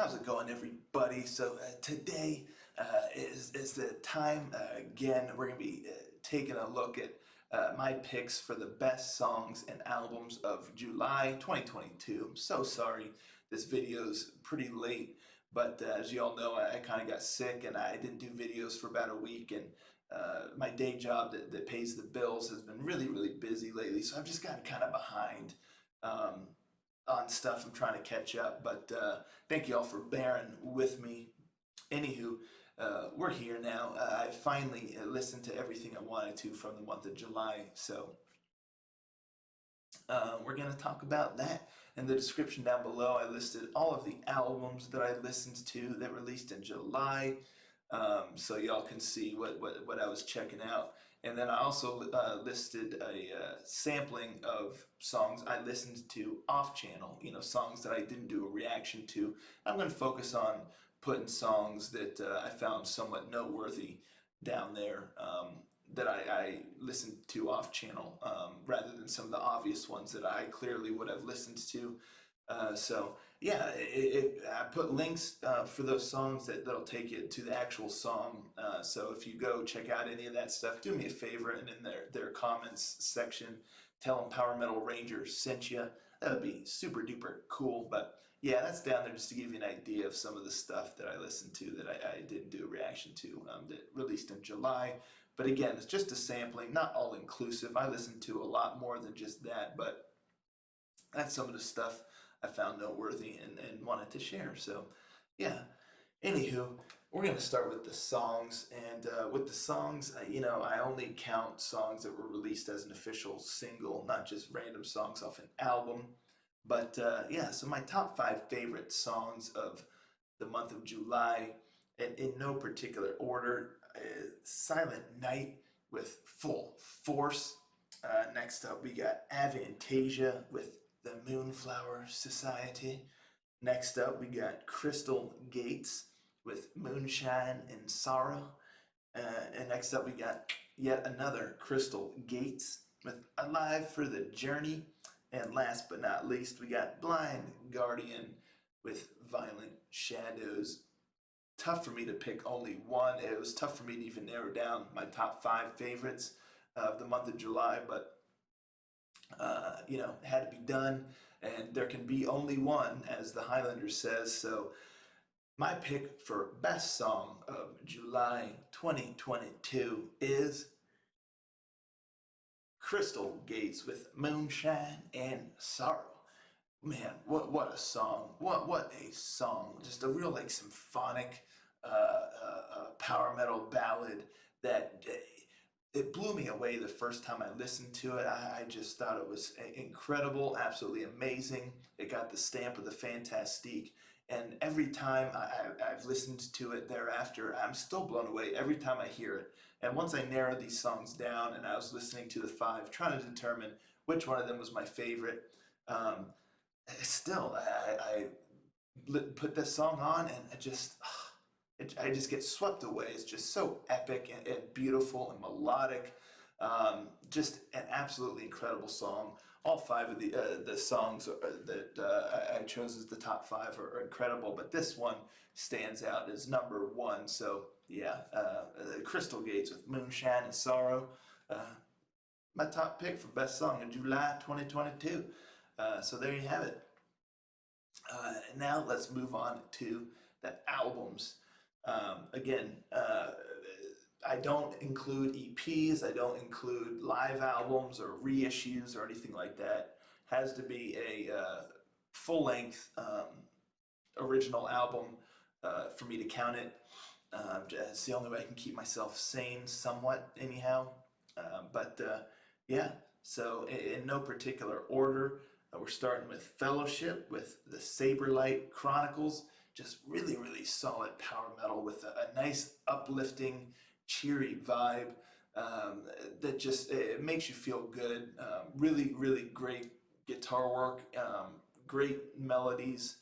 How's it going, everybody? So today is the time. Again, we're going to be taking a look at my picks for the best songs and albums of July 2022. I'm so sorry this video's pretty late, but as you all know, I kind of got sick and I didn't do videos for about a week, and my day job that pays the bills has been really, really busy lately, so I've just gotten kind of behind. Um, on stuff. I'm trying to catch up, but thank you all for bearing with me. Anywho, we're here now. I finally listened to everything I wanted to from the month of July, so we're going to talk about that. In the description down below, I listed all of the albums that I listened to that released in July, so y'all can see what I was checking out. And then I also listed a sampling of songs I listened to off channel, songs that I didn't do a reaction to. I'm going to focus on putting songs that I found somewhat noteworthy down there, that I listened to off channel, rather than some of the obvious ones that I clearly would have listened to. So yeah, I put links for those songs that'll take you to the actual song. So if you go check out any of that stuff, do me a favor and in their comments section, tell them Power Metal Ranger sent you. That would be super duper cool. But yeah, that's down there just to give you an idea of some of the stuff that I listened to that I didn't do a reaction to, that released in July. But again, it's just a sampling, not all inclusive. I listened to a lot more than just that, but that's some of the stuff I found noteworthy and wanted to share. So yeah, anywho, we're going to start with the songs. And with the songs, I only count songs that were released as an official single, not just random songs off an album. But yeah, so my top 5 favorite songs of the month of July, and in no particular order: Silent Night with Full Force. Next up, we got Avantasia with the Moonflower Society. Next up, we got Crystal Gates with Moonshine and Sorrow. And next up, we got yet another Crystal Gates with Alive for the Journey. And last but not least, we got Blind Guardian with Violent Shadows. Tough for me to pick only one. It was tough for me to even narrow down my top 5 favorites of the month of July, but it had to be done, and there can be only one, as the Highlander says. So my pick for best song of July 2022 is Crystal Gates with Moonshine and Sorrow. Man, what a song! What a song! Just a real symphonic power metal ballad that it blew me away the first time I listened to it. I just thought it was incredible, absolutely amazing. It got the stamp of the Fantastique. And every time I've listened to it thereafter, I'm still blown away every time I hear it. And once I narrowed these songs down and I was listening to the 5, trying to determine which one of them was my favorite, still, I put this song on and I just get swept away. It's just so epic and beautiful and melodic. Just an absolutely incredible song. All 5 of the songs that I chose as the top 5 are incredible, but this one stands out as number 1. So yeah, Crystal Gates with Moonshine and Sorrow. My top pick for best song in July 2022. So there you have it. Now let's move on to the albums. Again, I don't include EPs, I don't include live albums or reissues or anything like that. Has to be a full-length original album for me to count it. It's the only way I can keep myself sane somewhat anyhow. But yeah, so in no particular order, we're starting with Fellowship with the Saberlight Chronicles. Just really, really solid power metal with a nice, uplifting, cheery vibe that just it makes you feel good. Really, really great guitar work, great melodies,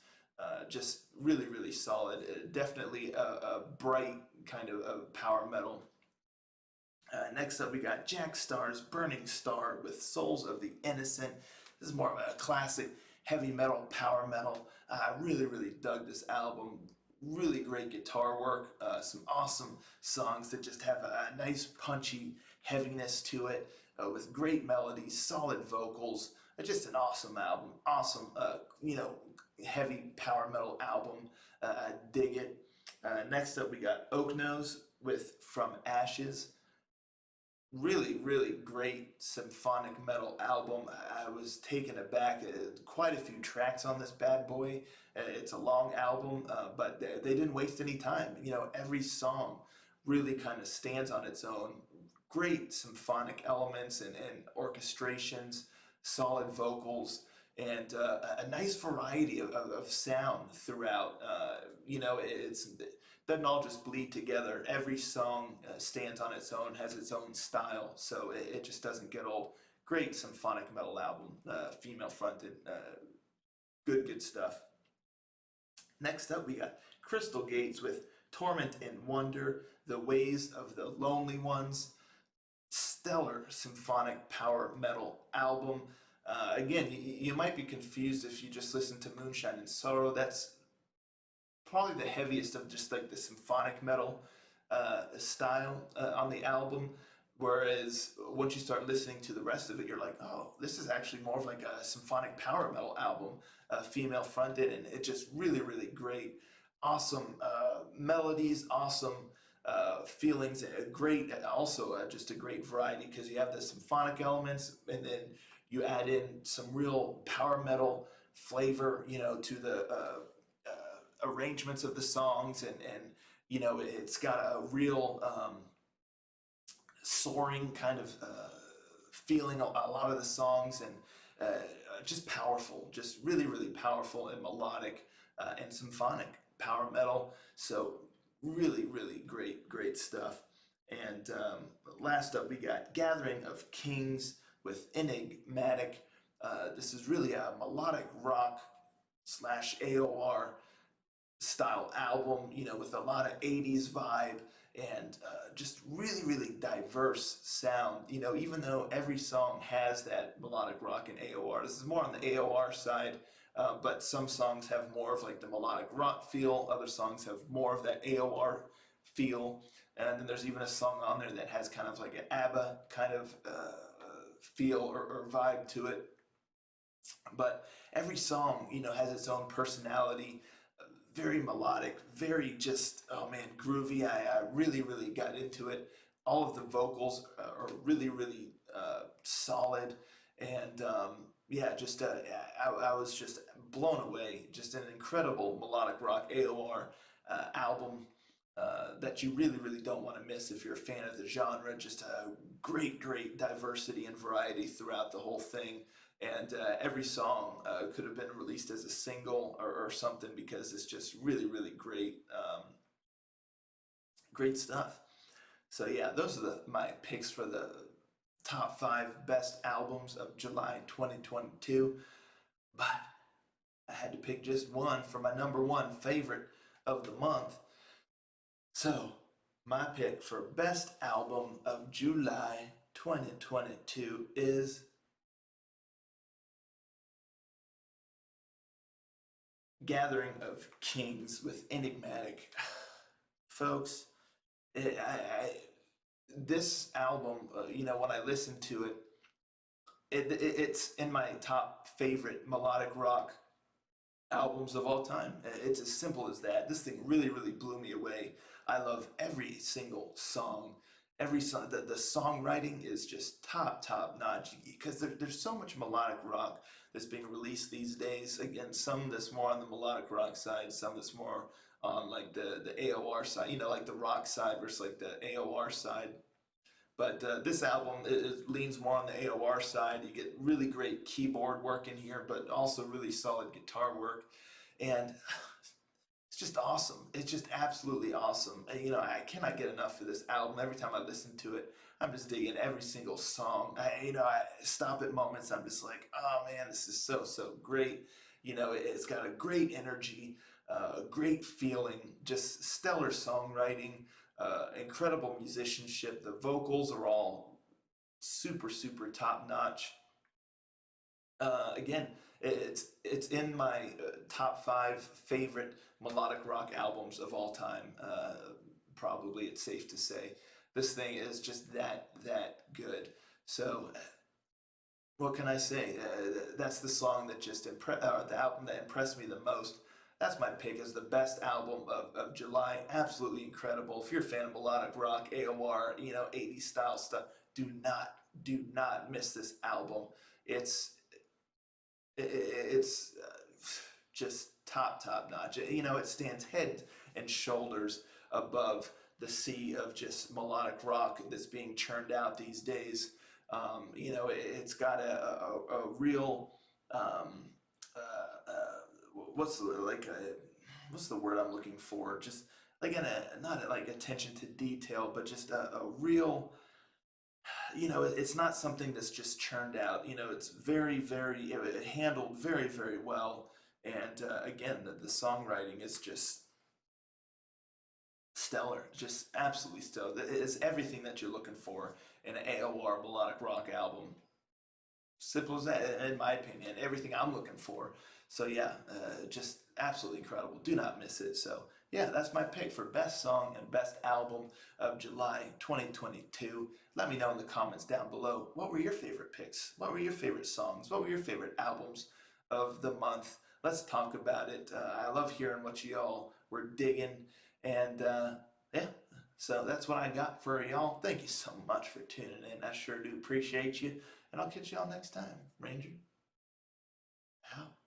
just really, really solid. Definitely a bright kind of power metal. Next up, we got Jack Starr's Burning Star with Souls of the Innocent. This is more of a classic heavy metal, power metal. I really, really dug this album. Really great guitar work, some awesome songs that just have a nice punchy heaviness to it, with great melodies, solid vocals. Just an awesome album. Awesome, heavy power metal album. I dig it. Next up, we got Oak Nose with From Ashes. Really, really great symphonic metal album. I was taken aback. Quite a few tracks on this bad boy. It's a long album, but they didn't waste any time. Every song really kind of stands on its own. Great symphonic elements and orchestrations, solid vocals, and a nice variety of sound throughout. It doesn't all just bleed together. Every song stands on its own, has its own style, so it just doesn't get old. Great symphonic metal album, female fronted, good stuff. Next up, we got Crystal Gates with Torment and Wonder, The Ways of the Lonely Ones. Stellar symphonic power metal album. Again, you might be confused if you just listen to Moonshine and Sorrow. That's probably the heaviest of just like the symphonic metal style on the album. Whereas once you start listening to the rest of it, you're like, oh, this is actually more of like a symphonic power metal album, female fronted, and it's just really, really great. Awesome melodies, awesome feelings, great, also just a great variety because you have the symphonic elements and then you add in some real power metal flavor, to the arrangements of the songs, and it's got a real soaring kind of feeling a lot of the songs, and just powerful, just really, really powerful and melodic and symphonic power metal. So really, really great stuff. And last up, we got Gathering of Kings with Enigmatic. This is really a melodic rock slash AOR style album, with a lot of 80s vibe and just really, really diverse sound. Even though every song has that melodic rock and AOR, this is more on the AOR side, but some songs have more of like the melodic rock feel, other songs have more of that AOR feel, and then there's even a song on there that has kind of like an ABBA kind of feel or vibe to it. But every song, has its own personality, very melodic, very just, oh man, groovy. I really, really got into it. All of the vocals are really, really solid. And yeah, just I was just blown away. Just an incredible melodic rock AOR album that you really, really don't want to miss if you're a fan of the genre. Just a great diversity and variety throughout the whole thing. And every song could have been released as a single or something because it's just really, really great stuff. So yeah, those are my picks for the top 5 best albums of July 2022. But I had to pick just one for my number 1 favorite of the month. So my pick for best album of July 2022 is Gathering of Kings with Enigmatic. Folks, this album, when I listen to it, it's in my top favorite melodic rock albums of all time. It's as simple as that. This thing really, really blew me away. I love every single song. Every song, the songwriting is just top notch because there's so much melodic rock that's being released these days. Again, some that's more on the melodic rock side, some that's more on like the AOR side, like the rock side versus like the AOR side. But this album it leans more on the AOR side. You get really great keyboard work in here, but also really solid guitar work. And it's just awesome. It's just absolutely awesome. And, I cannot get enough of this album. Every time I listen to it, I'm just digging every single song. I stop at moments. I'm just like, oh man, this is so great. It's got a great energy, a great feeling, just stellar songwriting, incredible musicianship. The vocals are all super top notch. Again, it's in my top 5 favorite melodic rock albums of all time. Probably it's safe to say this thing is just that good. So what can I say? That's the song that just the album that impressed me the most. That's my pick as the best album of July. Absolutely incredible. If you're a fan of melodic rock, AOR, 80s style stuff, do not miss this album. It's it's just top notch. It stands head and shoulders above the sea of just melodic rock that's being churned out these days. It's got a real what's what's the word I'm looking for? Just like not like attention to detail, but just a real, it's not something that's just churned out. It's very handled very well. And again, the songwriting is just stellar, just absolutely stellar. It is everything that you're looking for in an AOR melodic rock album. Simple as that, in my opinion. Everything I'm looking for. So yeah, just absolutely incredible. Do not miss it. So yeah, that's my pick for best song and best album of July 2022. Let me know in the comments down below. What were your favorite picks? What were your favorite songs? What were your favorite albums of the month? Let's talk about it. I love hearing what y'all were digging. And yeah, so that's what I got for y'all. Thank you so much for tuning in. I sure do appreciate you. And I'll catch y'all next time. Ranger out.